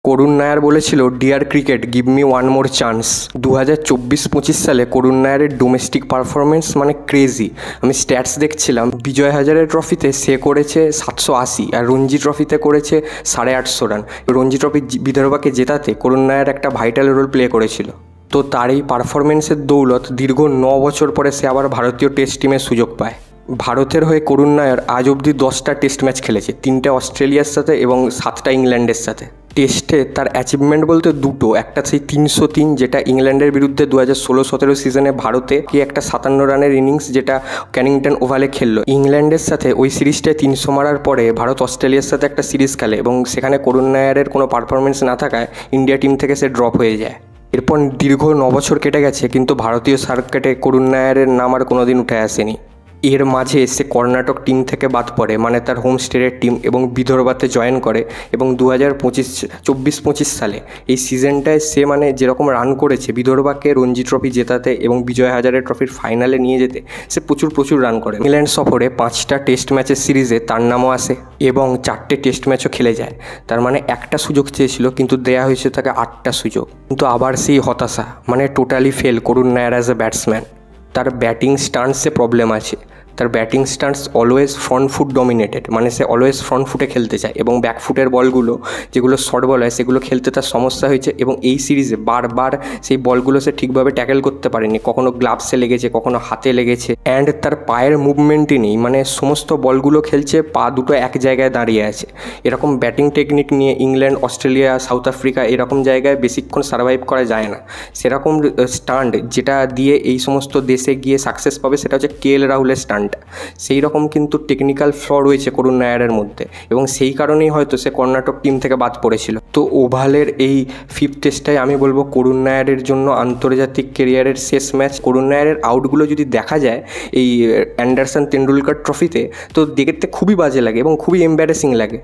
করুণ নায়ার বলেছিল, dear cricket give me one more chance. 2024-25 সালে করুণ নায়ারের ডোমেস্টিক পারফরমেন্স মানে ক্রেজি। আমি স্ট্যাটস দেখছিলাম, বিজয় হাজারে ট্রফিতে সে করেছে 780 আর রঞ্জি ট্রফিতে করেছে 850 রান। রঞ্জি ট্রফি বিদর্ভাকে জেতাতে করুণ নায়ার একটা ভাইটাল রোল প্লে করেছিল। তো তার এই পারফরমেন্সের দৌলত দীর্ঘ 9 বছর পরে সে আবার ভারতীয় টেস্ট টিমের সুযোগ পায়। ভারতের হয়ে করুণ নায়ার আজ অবধি 10টা টেস্ট ম্যাচ খেলেছে, 3টে অস্ট্রেলিয়ার সাথে এবং 7টা ইংল্যান্ডের সাথে। টেস্টে তার অ্যাচিভমেন্ট বলতে দুটো, একটা সেই 303 যেটা ইংল্যান্ডের বিরুদ্ধে 2016-17 সিজনে ভারতে কি একটা 57 রানের ইনিংস যেটা ক্যানিংটন ওভালে খেললো। ইংল্যান্ডের সাথে ওই সিরিজটায় 300 মারার পরে ভারত অস্ট্রেলিয়ার সাথে একটা সিরিজ খেলে এবং সেখানে করুণ নায়ারের কোনো পারফরমেন্স না থাকায় ইন্ডিয়া টিম থেকে সে ড্রপ হয়ে যায়। এরপর দীর্ঘ 9 বছর কেটে গেছে, কিন্তু ভারতীয় সার্কিটে করুণ নায়ারের নাম আর কোনোদিন উঠে আসেনি। এর মাঝে সে কর্ণাটক টিম থেকে বাদ পড়ে, মানে তার হোম স্টেটের টিম, এবং বিদর্ভাতে জয়েন করে। এবং 2024-25 সালে এই সিজনটায় সে মানে যেরকম রান করেছে বিদর্ভাকে রঞ্জি ট্রফি জেতাতে এবং বিজয় হাজারে ট্রফির ফাইনালে নিয়ে যেতে, সে প্রচুর রান করে। ইংল্যান্ড সফরে 5টা টেস্ট ম্যাচের সিরিজে তার নামও আসে এবং 4টে টেস্ট ম্যাচও খেলে যায়। তার মানে একটা সুযোগ চেয়েছিল, কিন্তু দেয়া হয়েছে তাকে 8টা সুযোগ। কিন্তু আবার সেই হতাশা, মানে টোটালি ফেল করুণ নায়ার অ্যাজ এ ব্যাটসম্যান। তার ব্যাটিং স্টান্সে প্রবলেম আছে। তার batting stance always front foot dominated, মানে সে অলওয়েজ ফ্রন্ট ফুটে খেলতে চায় এবং ব্যাক ফুটের বলগুলো যেগুলো শর্ট বল হয় সেগুলো খেলতে তার সমস্যা হয়েছে। এবং এই সিরিজে বারবার সেই বলগুলো সে ঠিকভাবে ট্যাকেল করতে পারেনি, কখনো গ্লাভসে লেগেছে, কখনো হাতে লেগেছে। অ্যান্ড তার পায়ের মুভমেন্টই নেই, মানে সমস্ত বলগুলো খেলছে পা দুটো এক জায়গায় দাঁড়িয়ে আছে। এরকম ব্যাটিং টেকনিক নিয়ে ইংল্যান্ড, অস্ট্রেলিয়া, সাউথ আফ্রিকা এরকম জায়গায় বেশিক্ষণ সার্ভাইভ করা যায় না। সেরকম স্টান্ট যেটা দিয়ে এই সমস্ত দেশে গিয়ে সাকসেস পাবে সেটা হচ্ছে কে এল রাহুলের স্টান্ট। সেই রকম কিন্তু টেকনিক্যাল ফ্ল রয়েছে করুণ নায়ারের মধ্যে, এবং সেই কারণেই হয়তো সে কর্ণাটক টিম থেকে বাদ পড়েছিল। তো ওভালের এই 5th টেস্টটাই আমি বলবো করুণ নায়ারের জন্য আন্তর্জাতিক কেরিয়ারের শেষ ম্যাচ। করুণ নায়ারের আউটগুলো যদি দেখা যায় এই অ্যান্ডারসন তেন্ডুলকর ট্রফিতে, তো দেখতে খুবই বাজে লাগে এবং খুবই এম্বারেসিং লাগে।